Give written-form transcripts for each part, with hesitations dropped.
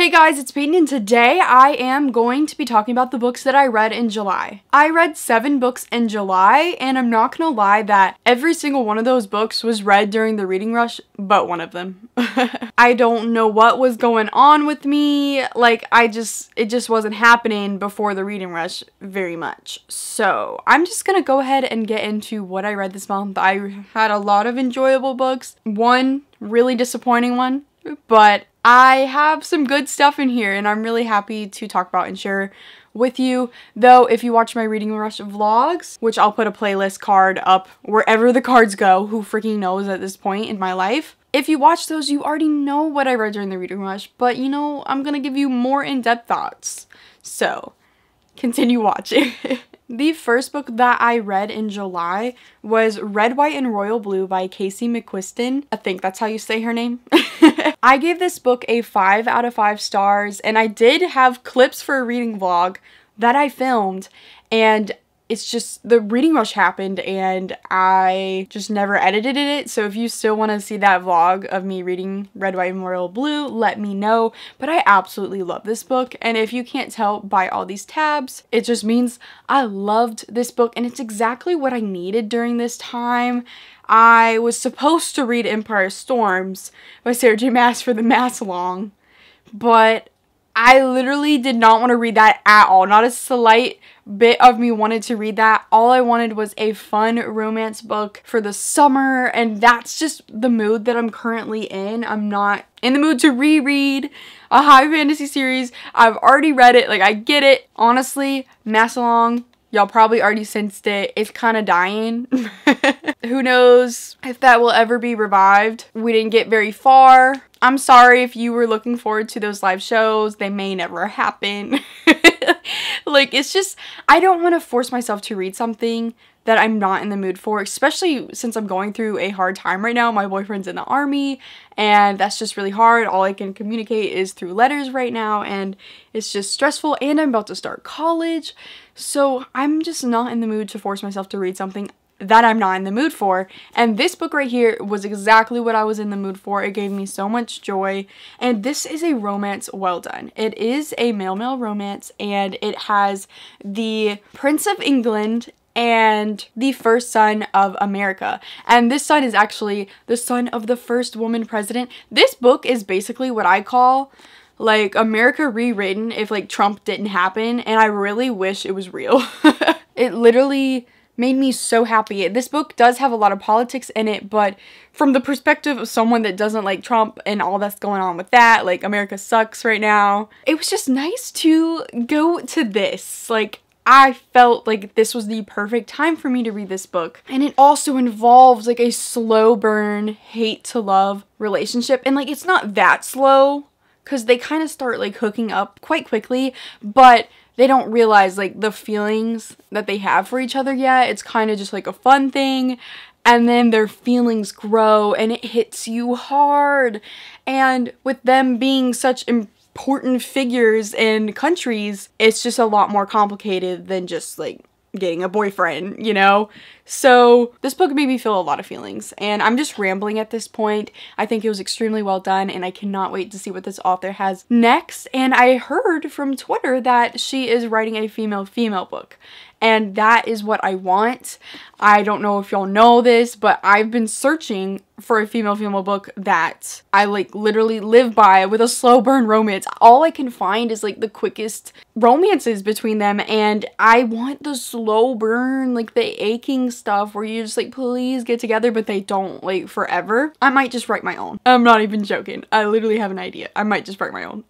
Hey guys, it's Peyton, and today I am going to be talking about the books that I read in July. I read 7 books in July, and I'm not gonna lie that every single one of those books was read during the reading rush, but one of them. I don't know what was going on with me, like it just wasn't happening before the reading rush very much. So I'm just gonna go ahead and get into what I read this month. I had a lot of enjoyable books, one really disappointing one, but I have some good stuff in here and I'm really happy to talk about and share with you. Though if you watch my Reading Rush vlogs, which I'll put a playlist card up wherever the cards go, who freaking knows at this point in my life. If you watch those, you already know what I read during the Reading Rush, but you know, I'm gonna give you more in-depth thoughts. So, continue watching. The first book that I read in July was Red, White, and Royal Blue by Casey McQuiston. I think that's how you say her name. I gave this book a 5 out of 5 stars, and I did have clips for a reading vlog that I filmed, and it's just the reading rush happened and I just never edited it. So if you still want to see that vlog of me reading Red, White, and Royal Blue, let me know. But I absolutely love this book, and if you can't tell by all these tabs, it just means I loved this book, and it's exactly what I needed during this time. I was supposed to read Empire Storms by Sarah J. Maas for the Mass-along, but I literally did not want to read that at all. Not a slight bit of me wanted to read that. All I wanted was a fun romance book for the summer, and that's just the mood that I'm currently in. I'm not in the mood to reread a high fantasy series. I've already read it. Like, I get it. Honestly, Mass-along, y'all probably already sensed it. It's kind of dying. Who knows if that will ever be revived. We didn't get very far. I'm sorry if you were looking forward to those live shows. They may never happen. Like, it's just, I don't want to force myself to read something that I'm not in the mood for, especially since I'm going through a hard time right now. My boyfriend's in the army, and that's just really hard. All I can communicate is through letters right now, and it's just stressful, and I'm about to start college, so I'm just not in the mood to force myself to read something that I'm not in the mood for. And this book right here was exactly what I was in the mood for. It gave me so much joy, and this is a romance well done. It is a male-male romance, and it has the Prince of England and the first son of America, and this son is actually the son of the first woman president. This book is basically what I call like America rewritten if like Trump didn't happen, and I really wish it was real. It literally made me so happy. This book does have a lot of politics in it, but from the perspective of someone that doesn't like Trump and all that's going on with that, like America sucks right now, it was just nice to go to this. Like, I felt like this was the perfect time for me to read this book. And it also involves like a slow burn, hate to love relationship. And like, it's not that slow because they kind of start like hooking up quite quickly, but they don't realize like the feelings that they have for each other yet. It's kind of just like a fun thing, and then their feelings grow and it hits you hard. And with them being such important figures in countries, it's just a lot more complicated than just like getting a boyfriend, you know? So this book made me feel a lot of feelings, and I'm just rambling at this point. I think it was extremely well done, and I cannot wait to see what this author has next. And I heard from Twitter that she is writing a female book, and that is what I want. I don't know if y'all know this, but I've been searching for a female book that I like literally live by with a slow burn romance. All I can find is like the quickest romances between them, and I want the slow burn, like the aching stuff where you just like, please get together, but they don't like forever. I might just write my own. I'm not even joking. I literally have an idea. I might just write my own.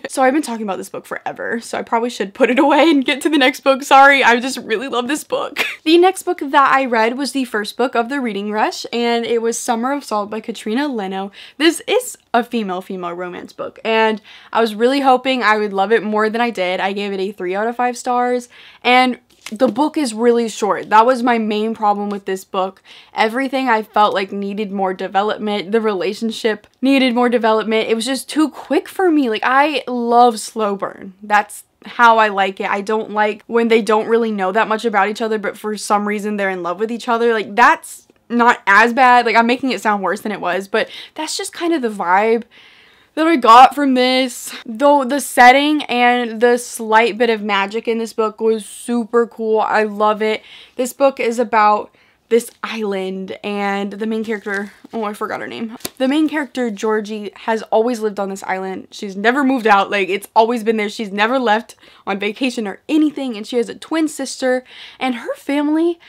So I've been talking about this book forever, so I probably should put it away and get to the next book. Sorry, I just really love this book. The next book that I read was the first book of the Reading Rush, and it was Summer of Salt by Katrina Leno. This is a female romance book, and I was really hoping I would love it more than I did. I gave it a 3 out of 5 stars, and the book is really short. That was my main problem with this book. Everything I felt like needed more development. The relationship needed more development. It was just too quick for me. Like, I love slow burn. That's how I like it. I don't like when they don't really know that much about each other, but for some reason they're in love with each other. Like, that's not as bad. Like, I'm making it sound worse than it was, but that's just kind of the vibe that I got from this, though the setting and the slight bit of magic in this book was super cool. I love it. This book is about this island, and the main character, oh, I forgot her name. The main character, Georgie, has always lived on this island. She's never moved out. Like, it's always been there. She's never left on vacation or anything, and she has a twin sister, and her family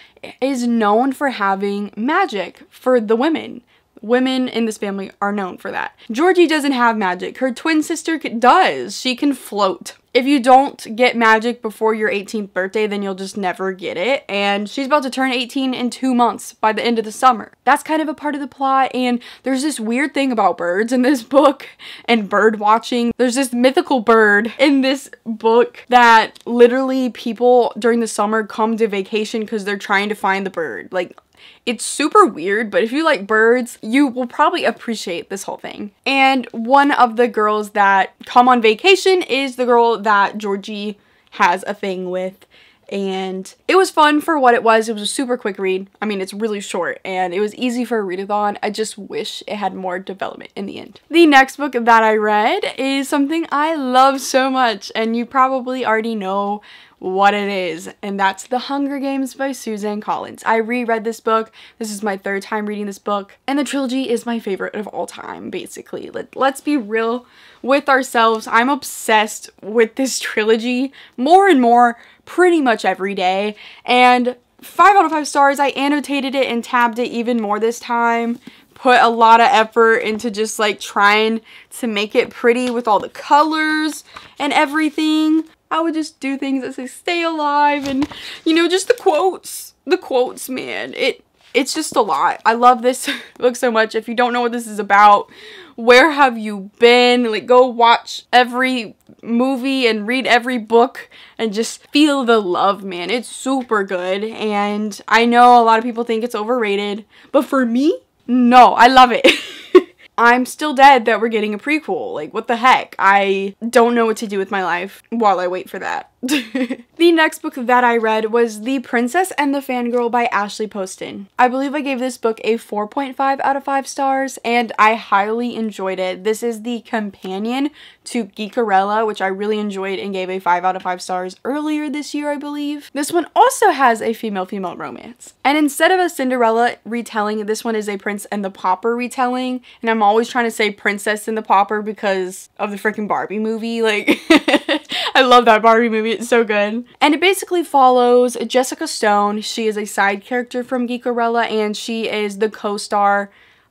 is known for having magic for the women. Women in this family are known for that. Georgie doesn't have magic. Her twin sister does. She can float. If you don't get magic before your 18th birthday, then you'll just never get it. And she's about to turn 18 in 2 months by the end of the summer. That's kind of a part of the plot. And there's this weird thing about birds in this book and bird watching. There's this mythical bird in this book that literally people during the summer come to vacation because they're trying to find the bird. Like, it's super weird, but if you like birds, you will probably appreciate this whole thing. And one of the girls that come on vacation is the girl that Georgie has a thing with. And it was fun for what it was. It was a super quick read. I mean, it's really short and it was easy for a readathon. I just wish it had more development in the end. The next book that I read is something I love so much, and you probably already know what it is, and that's The Hunger Games by Suzanne Collins. I reread this book. This is my 3rd time reading this book, and the trilogy is my favorite of all time, basically. Let's be real with ourselves. I'm obsessed with this trilogy more and more pretty much every day, and 5 out of 5 stars. I annotated it and tabbed it even more this time. Put a lot of effort into just like trying to make it pretty with all the colors and everything. I would just do things that say stay alive and, you know, just the quotes. The quotes, man. It's just a lot. I love this book so much. If you don't know what this is about, where have you been? Like, go watch every movie and read every book and just feel the love, man. It's super good. And I know a lot of people think it's overrated, but for me, no, I love it. I'm still dead that we're getting a prequel. Like, what the heck? I don't know what to do with my life while I wait for that. The next book that I read was The Princess and the Fangirl by Ashley Poston. I believe I gave this book a 4.5 out of 5 stars, and I highly enjoyed it. This is the companion to Geekerella, which I really enjoyed and gave a 5 out of 5 stars earlier this year, I believe. This one also has a female-female romance. And instead of a Cinderella retelling, this one is a Prince and the Pauper retelling. And I'm always trying to say Princess and the Pauper because of the freaking Barbie movie. Like, I love that Barbie movie. It's so good. And it basically follows Jessica Stone. She is a side character from Geekerella, and she is the co-star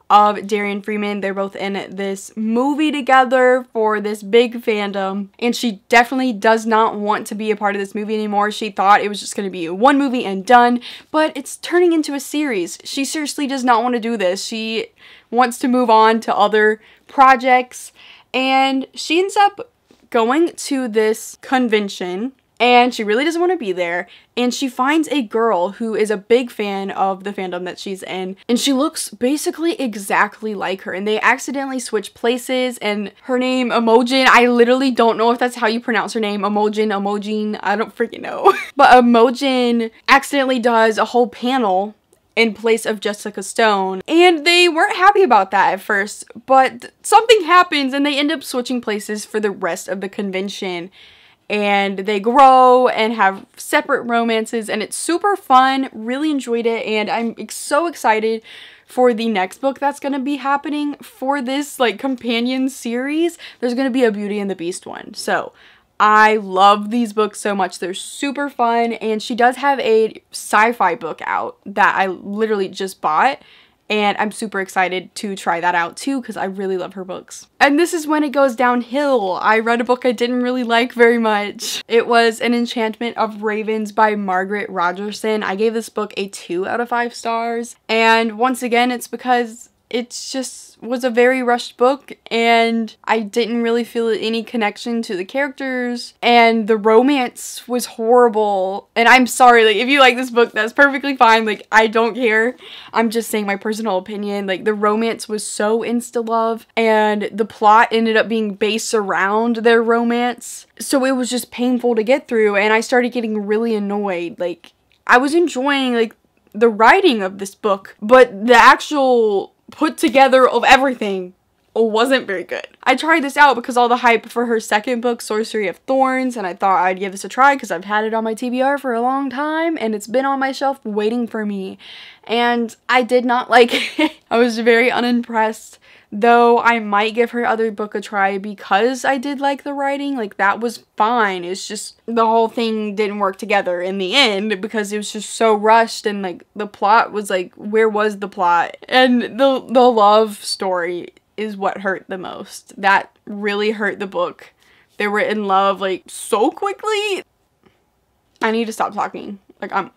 of Darian Freeman. They're both in this movie together for this big fandom, and she definitely does not want to be a part of this movie anymore. She thought it was just going to be one movie and done, but it's turning into a series. She seriously does not want to do this. She wants to move on to other projects, and she ends up going to this convention, and she really doesn't want to be there, and she finds a girl who is a big fan of the fandom that she's in, and she looks basically exactly like her, and they accidentally switch places, and her name, Imogen, I literally don't know if that's how you pronounce her name, Imogen, I don't freaking know, but Imogen accidentally does a whole panel in place of Jessica Stone, and they weren't happy about that at first, but something happens and they end up switching places for the rest of the convention, and they grow and have separate romances, and it's super fun. Really enjoyed it, and I'm so excited for the next book that's going to be happening for this like companion series. There's going to be a Beauty and the Beast one, so I love these books so much. They're super fun, and she does have a sci-fi book out that I literally just bought, and I'm super excited to try that out too because I really love her books. And this is when it goes downhill. I read a book I didn't really like very much. It was An Enchantment of Ravens by Margaret Rogerson. I gave this book a 2 out of 5 stars, and once again, it's because it just was a very rushed book, and I didn't really feel any connection to the characters, and the romance was horrible. And I'm sorry, like, if you like this book, that's perfectly fine. Like, I don't care. I'm just saying my personal opinion. Like, the romance was so insta-love, and the plot ended up being based around their romance. So it was just painful to get through, and I started getting really annoyed. Like, I was enjoying, like, the writing of this book, but the actual put together of everything wasn't very good. I tried this out because all the hype for her second book, Sorcery of Thorns, and I thought I'd give this a try because I've had it on my TBR for a long time and it's been on my shelf waiting for me. And I did not like it. I was very unimpressed. Though I might give her other book a try because I did like the writing. Like, that was fine. It's just the whole thing didn't work together in the end because it was just so rushed, and like the plot was like, where was the plot? And the love story is what hurt the most. That really hurt the book. They were in love like so quickly. I need to stop talking. Like, I'm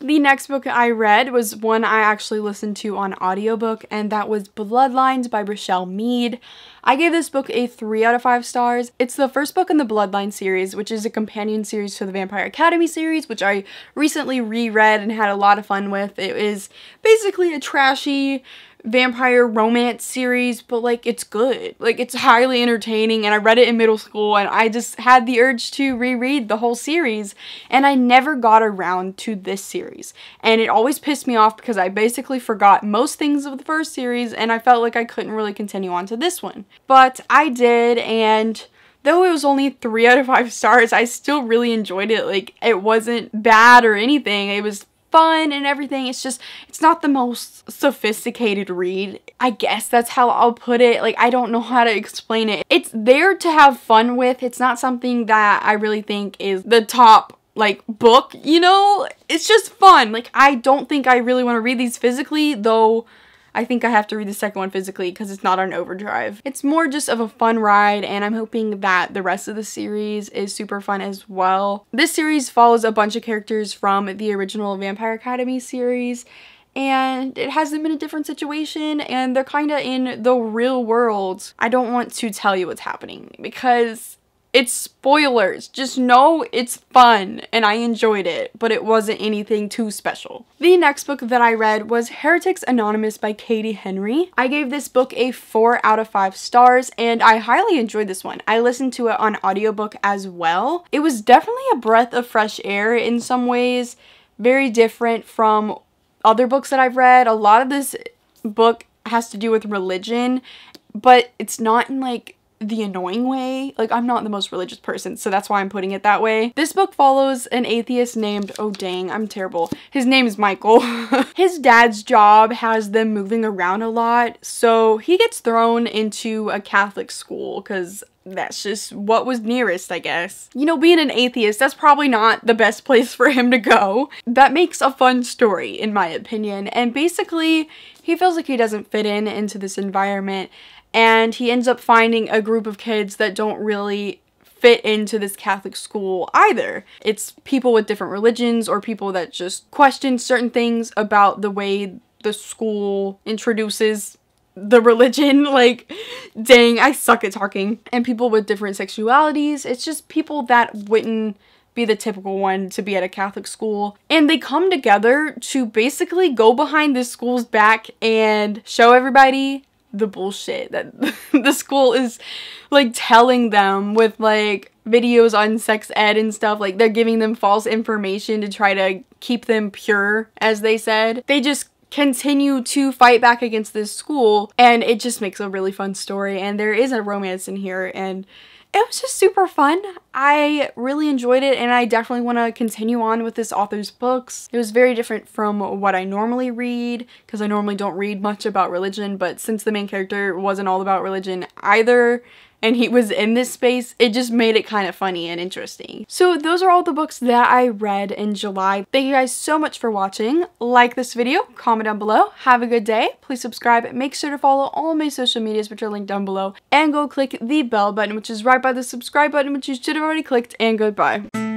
The next book I read was one I actually listened to on audiobook, and that was Bloodlines by Rochelle Mead. I gave this book a 3 out of 5 stars. It's the first book in the Bloodlines series, which is a companion series to the Vampire Academy series, which I recently reread and had a lot of fun with. It is basically a trashy vampire romance series, but like, it's good. Like, it's highly entertaining, and I read it in middle school and I just had the urge to reread the whole series, and I never got around to this series, and it always pissed me off because I basically forgot most things of the first series and I felt like I couldn't really continue on to this one. But I did, and though it was only 3 out of 5 stars, I still really enjoyed it. Like, it wasn't bad or anything. It was fun and everything. It's just, it's not the most sophisticated read. I guess that's how I'll put it. Like, I don't know how to explain it. It's there to have fun with. It's not something that I really think is the top like book, you know? It's just fun. Like, I don't think I really want to read these physically, though I think I have to read the second one physically because it's not on overdrive. It's more just of a fun ride, and I'm hoping that the rest of the series is super fun as well. This series follows a bunch of characters from the original Vampire Academy series, and it has them in a different situation, and they're kind of in the real world. I don't want to tell you what's happening because it's spoilers. Just know it's fun and I enjoyed it, but it wasn't anything too special. The next book that I read was Heretics Anonymous by Katie Henry. I gave this book a 4 out of 5 stars, and I highly enjoyed this one. I listened to it on audiobook as well. It was definitely a breath of fresh air in some ways, very different from other books that I've read. A lot of this book has to do with religion, but it's not in like the annoying way. Like, I'm not the most religious person, so that's why I'm putting it that way. This book follows an atheist named, oh dang, I'm terrible. His name is Michael. His dad's job has them moving around a lot, so he gets thrown into a Catholic school because that's just what was nearest, I guess. You know, being an atheist, that's probably not the best place for him to go. That makes a fun story, in my opinion, and basically, he feels like he doesn't fit into this environment, and he ends up finding a group of kids that don't really fit into this Catholic school either. It's people with different religions or people that just question certain things about the way the school introduces the religion. Like, dang, I suck at talking. And people with different sexualities. It's just people that wouldn't be the typical one to be at a Catholic school. And they come together to basically go behind this school's back and show everybody the bullshit that the school is like telling them with like videos on sex ed and stuff. Like, they're giving them false information to try to keep them pure, as they said. They just continue to fight back against this school, and it just makes a really fun story, and there is a romance in here, and it was just super fun. I really enjoyed it, and I definitely want to continue on with this author's books. It was very different from what I normally read, because I normally don't read much about religion, but since the main character wasn't all about religion either, and he was in this space, it just made it kind of funny and interesting. So those are all the books that I read in July. Thank you guys so much for watching. Like this video, comment down below. Have a good day. Please subscribe. Make sure to follow all my social medias, which are linked down below. And go click the bell button, which is right by the subscribe button, which you should have already clicked. And goodbye.